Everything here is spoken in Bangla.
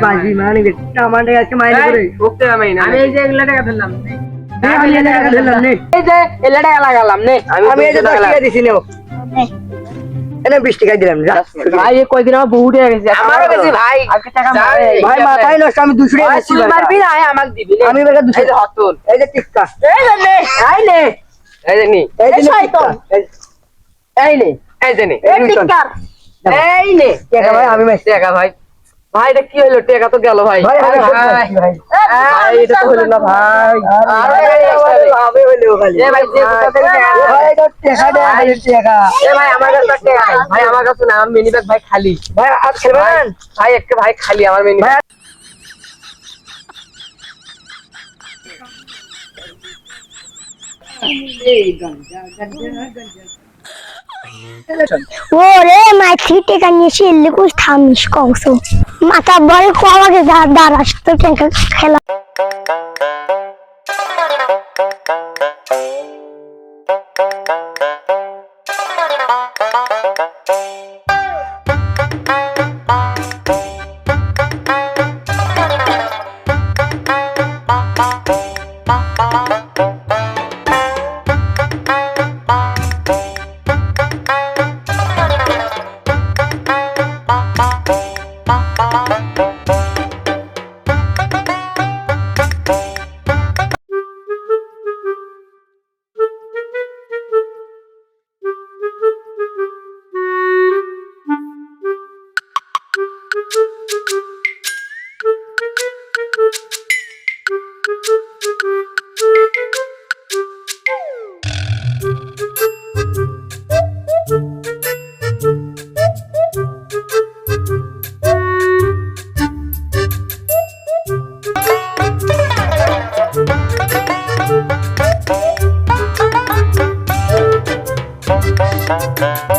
বাজি মানে আমাদের আজকে মাইনে করে ওকে আমি না আমি এই যে এগুলা টাকা ধরলাম আমি এই টাকা দিলাম নে এই যে এগুলা টাকা লাগালাম নে আমি এই যে 10 টাকা দিছি নেও এনে 20 টাকা দিলাম যা ভাই এই কয়দিন আমার বহু টাকা গেছে আমারও গেছে ভাই আজকে টাকা ভাই মাথায় নষ্ট আমি 200 টাকা দিছি তুই মারবি না আমাকে দিবি আমি বেটা 200 এই যে হতুন এই যে টিক্কা এই নে আই নে এই যে নি এই যে শয়তান। এই নে এই যে নি এই টিকার এই নে টাকা ভাই আমি মাইছি টাকা ভাই ভাই এটা কি হলো টাকা তো গেল ভাই ভাই ভাই ভাই এটা তো হলো না ভাই আমি হইলো খালি এ ভাই যে কোথা থেকে ভাই তো টাকা দেয় টাকা এ ভাই আমার কাছে টাকা ভাই আমার কাছে না আমার মিনি ব্যাগ ভাই খালি ভাই আজ খেলবেন ভাই একটা ভাই খালি আমার মিনি ভাই ওরে মাইথি টেকা নিয়েছি এলে কুছ থামিস কংসো মাথা বল কোয়াকে দাঁড়াস তো টেকা খেলা Thank you.